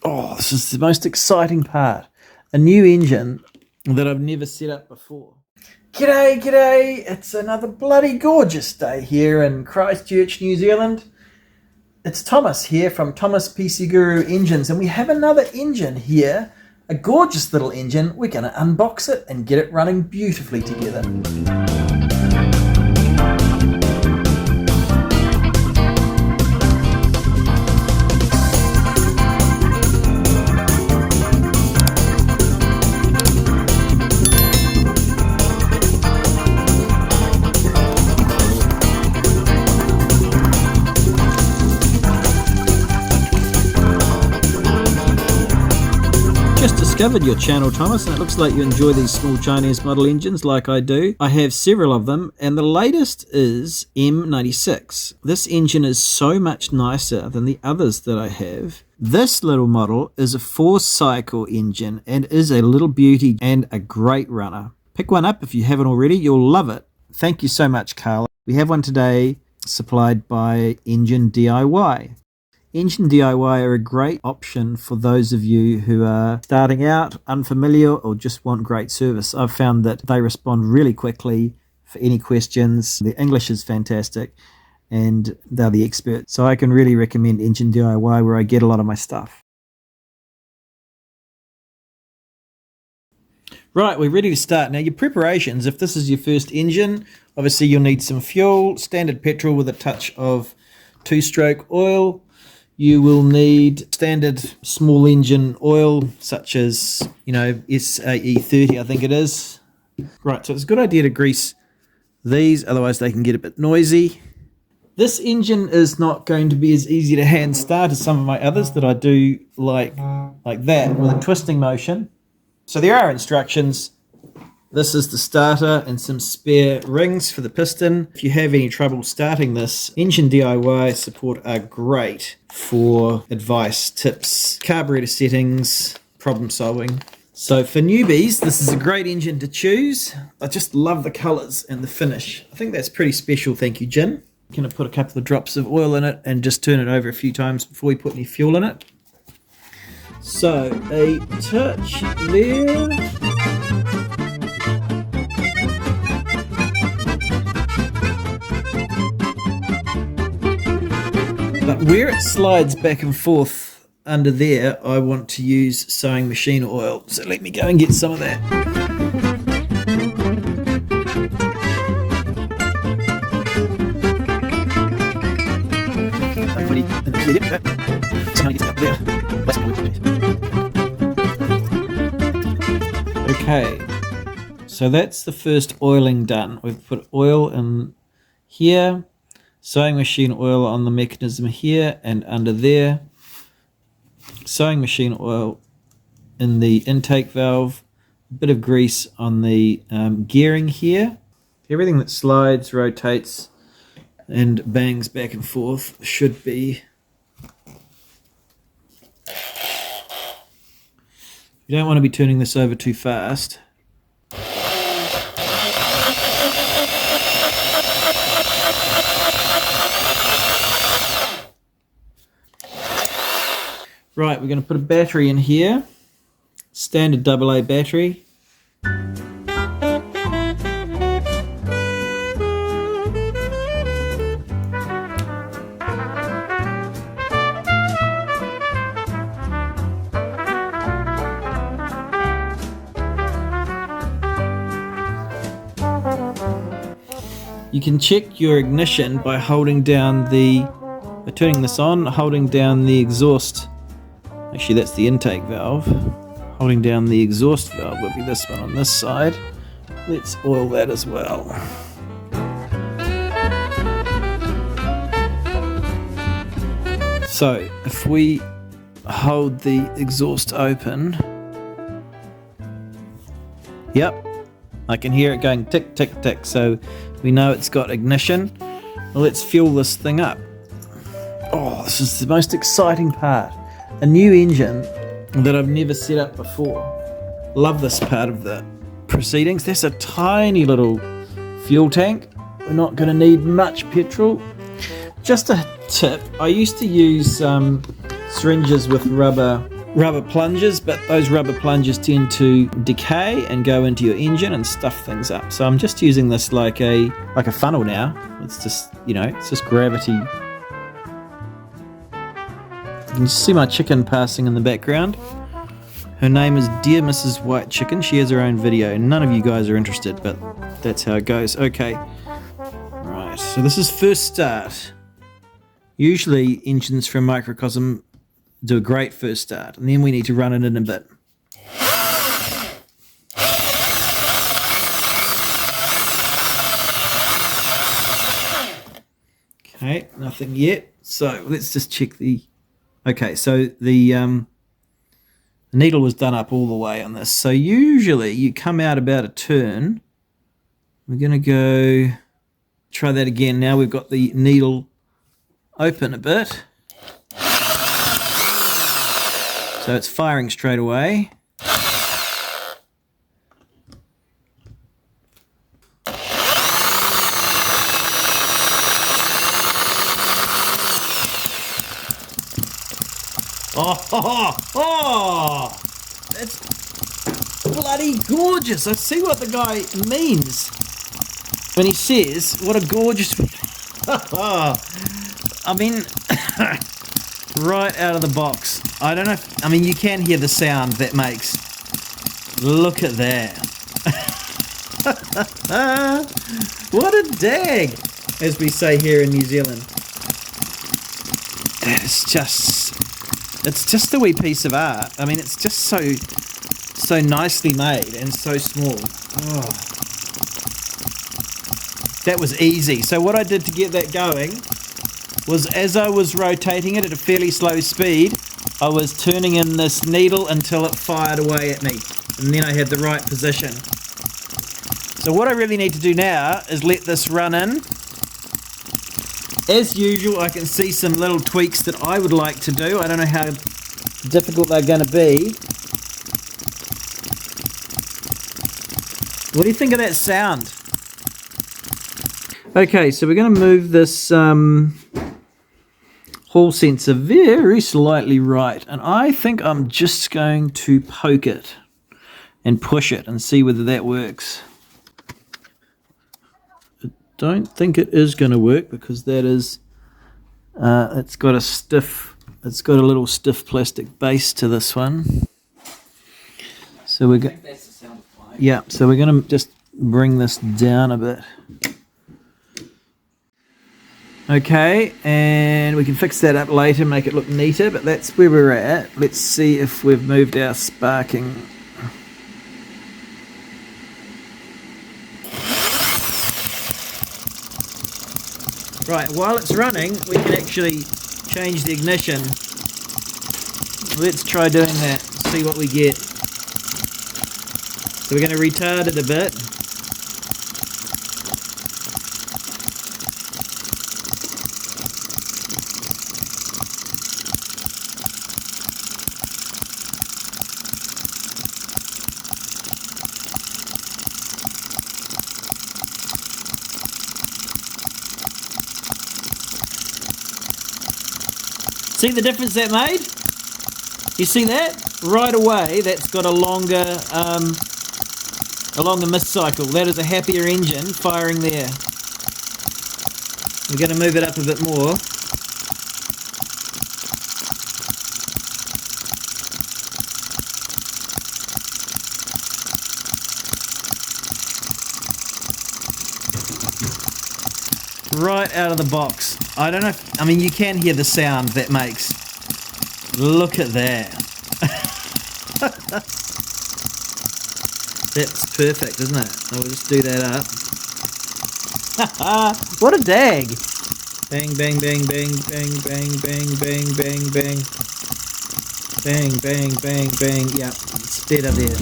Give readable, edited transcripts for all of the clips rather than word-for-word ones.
Oh, this is the most exciting part. A new engine that I've never set up before. G'day, g'day. It's another bloody gorgeous day here in Christchurch, New Zealand. It's Thomas here from Thomas PC Guru Engines, and we have another engine here, a gorgeous little engine. We're going to unbox it and get it running beautifully together. Just discovered your channel, Thomas, and it looks like you enjoy these small Chinese model engines like I do. I have several of them, and the latest is M96. This engine is so much nicer than the others that I have. This little model is a 4-cycle engine and is a little beauty and a great runner. Pick one up if you haven't already. You'll love it. Thank you so much, Carla. We have one today supplied by Engine DIY. Engine DIY are a great option for those of you who are starting out, unfamiliar, or just want great service. I've found that they respond really quickly for any questions. Their English is fantastic and they're the experts. So I can really recommend Engine DIY, where I get a lot of my stuff. Right, we're ready to start. Now, your preparations, if this is your first engine, obviously you'll need some fuel, standard petrol with a touch of 2-stroke oil. You will need standard small engine oil, such as, SAE30, I think it is. Right, so it's a good idea to grease these, otherwise they can get a bit noisy. This engine is not going to be as easy to hand start as some of my others that I do like that, with a twisting motion. So there are instructions. This is the starter and some spare rings for the piston. If you have any trouble starting this, Engine DIY support are great for advice, tips, carburetor settings, problem solving. So for newbies, this is a great engine to choose. I just love the colours and the finish. I think that's pretty special, thank you, Jin. I'm going to put a couple of drops of oil in it and just turn it over a few times before we put any fuel in it. So a touch there. But where it slides back and forth under there, I want to use sewing machine oil. So let me go and get some of that. Okay, so that's the first oiling done. We've put oil in here. Sewing machine oil on the mechanism here and under there. Sewing machine oil in the intake valve. A bit of grease on the gearing here. Everything that slides, rotates, and bangs back and forth should be. You don't want to be turning this over too fast. Right, we're going to put a battery in here, standard AA battery. You can check your ignition by holding down by turning this on, holding down the exhaust. Actually, that's the intake valve. Holding down the exhaust valve would be this one on this side. Let's oil that as well. So, if we hold the exhaust open, yep, I can hear it going tick, tick, tick. So we know it's got ignition. Well, let's fuel this thing up. Oh, this is the most exciting part. A new engine that I've never set up before. Love this part of the proceedings. That's a tiny little fuel tank. We're not going to need much petrol. Just a tip, I used to use syringes with rubber rubber plungers, but those rubber plungers tend to decay and go into your engine and stuff things up. So I'm just using this like a funnel now. It's just, you know, it's just gravity. You can see my chicken passing in the background. Her name is Dear Mrs. White Chicken. She has her own video. None of you guys are interested, but that's how it goes. Okay. Right, so this is first start. Usually engines from Microcosm do a great first start, and then we need to run it in a bit. Okay, nothing yet. So let's just check the... Okay, so the needle was done up all the way on this. So usually you come out about a turn. We're going to go... Try that again. Now we've got the needle open a bit. So it's firing straight away. Oh, that's bloody gorgeous. I see what the guy means when he says, what a gorgeous... I mean, right out of the box. I don't know if, I mean, you can hear the sound that makes. Look at that. What a dag, as we say here in New Zealand. It's just a wee piece of art. I mean, it's just so nicely made and so small. Oh. That was easy. So what I did to get that going was, as I was rotating it at a fairly slow speed, I was turning in this needle until it fired away at me, and then I had the right position. So what I really need to do now is let this run in. As usual, I can see some little tweaks that I would like to do. I don't know how difficult they're going to be. What do you think of that sound? Okay, so we're going to move this hall sensor very slightly right, and I think I'm just going to poke it and push it and see whether that works. I don't think it is going to work because that is it's got a little stiff plastic base to this one. So we're going, yeah, so we're going to just bring this down a bit. Okay, and we can fix that up later, make it look neater, but that's where we're at. Let's see if we've moved our sparking. Right, while it's running, we can actually change the ignition. Let's try doing that, see what we get. So we're going to retard it a bit. See the difference that made? You see that? Right away, that's got a longer mist cycle. That is a happier engine firing there. We're going to move it up a bit more. Right out of the box. I don't know if, I mean, you can hear the sound that makes. Look at that. That's perfect, isn't it? I'll just do that up. What a dag. Bang, bang, bang, bang, bang, bang, bang, bang, bang, bang. Bang, bang, bang, bang. Yep, it's better there.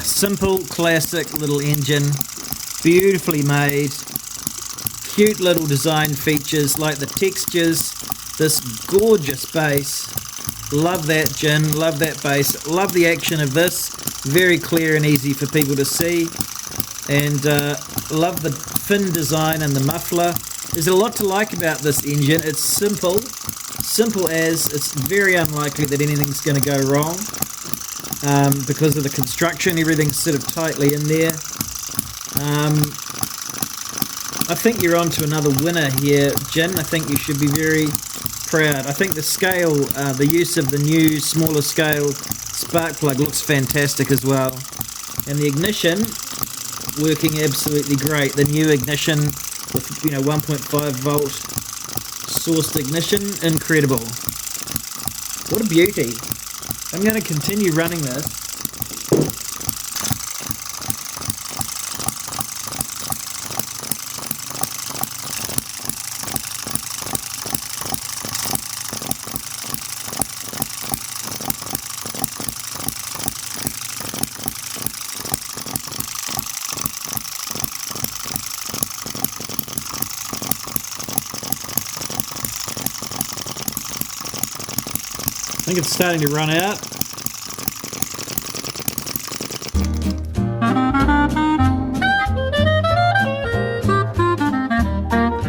Simple, classic little engine, beautifully made, cute little design features like the textures, this gorgeous bass, love that gin, love that bass, love the action of this, very clear and easy for people to see, and love the fin design and the muffler, There's a lot to like about this engine. It's simple as it's very unlikely that anything's going to go wrong because of the construction. Everything's sort of tightly in there. I think you're on to another winner here, Jin. I think you should be very proud. I think the scale, the use of the new smaller scale spark plug looks fantastic as well. And the ignition working absolutely great. The new ignition with 1.5 volt sourced ignition, incredible. What a beauty. I'm going to continue running this. I think it's starting to run out.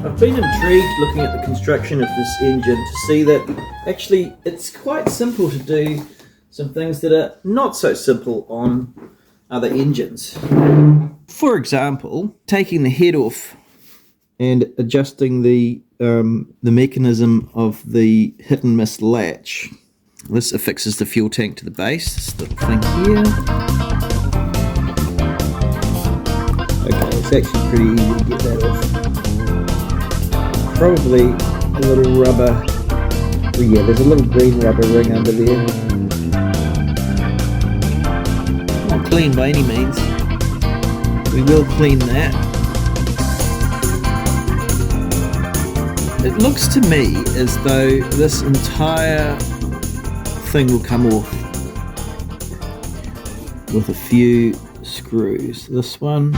I've been intrigued looking at the construction of this engine to see that actually it's quite simple to do some things that are not so simple on other engines. For example, taking the head off and adjusting the mechanism of the hit and miss latch. This affixes the fuel tank to the base, this little thing here. Okay, it's actually pretty easy to get that off. Probably a little rubber, well, yeah, there's a little green rubber ring under there. Not clean by any means. We will clean that. It looks to me as though this entire thing will come off with a few screws. This one,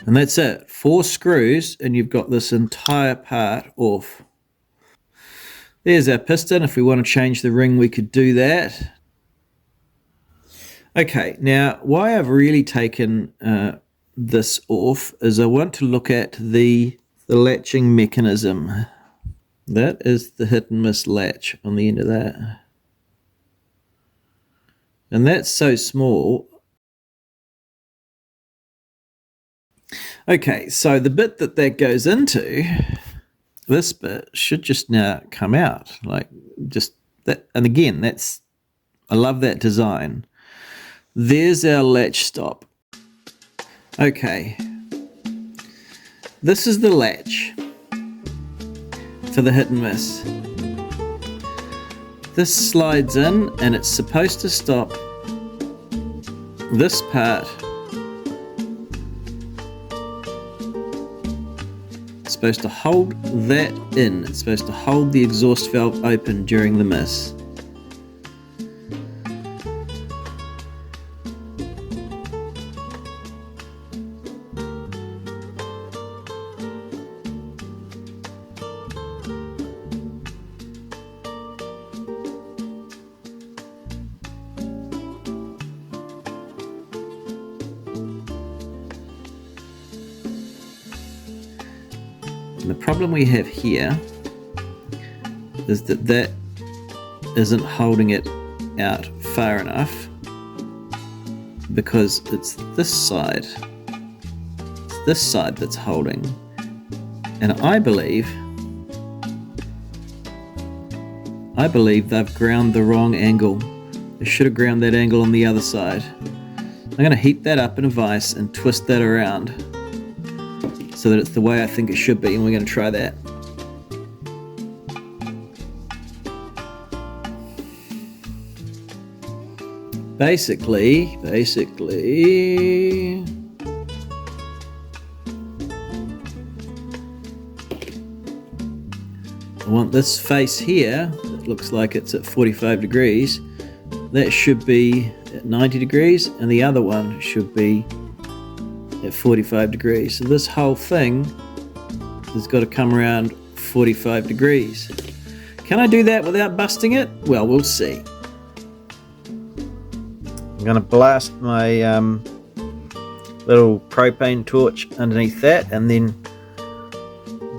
and that's it. 4 screws and you've got this entire part off. There's our piston. If we want to change the ring, we could do that. Okay, now why I've really taken this off is I want to look at the latching mechanism. That is the hit and miss latch on the end of that. And that's so small. Okay, so the bit that goes into, this bit should just now come out, like just that. And again, I love that design. There's our latch stop. Okay, this is the latch for the hit and miss. This slides in and it's supposed to stop this part. Supposed to hold that in. It's supposed to hold the exhaust valve open during the miss. And the problem we have here is that isn't holding it out far enough because it's this side. It's this side that's holding. And I believe they've ground the wrong angle. They should have ground that angle on the other side. I'm going to heat that up in a vise and twist that around so that it's the way I think it should be, and we're going to try that. Basically, I want this face here, it looks like it's at 45 degrees, that should be at 90 degrees, and the other one should be at 45 degrees. So this whole thing has got to come around 45 degrees. Can I do that without busting it? Well, we'll see. I'm going to blast my little propane torch underneath that, and then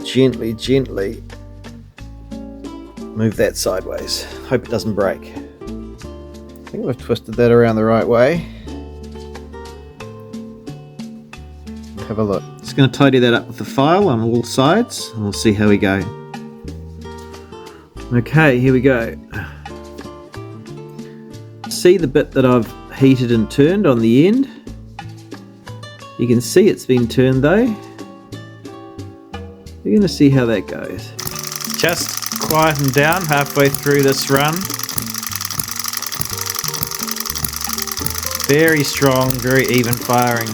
gently move that sideways. Hope it doesn't break. I think we've twisted that around the right way. Have a look. Just going to tidy that up with the file on all sides, and we'll see how we go. Okay, here we go. See the bit that I've heated and turned on the end? You can see it's been turned though. We're going to see how that goes. Just quieten down halfway through this run. Very strong, very even firing.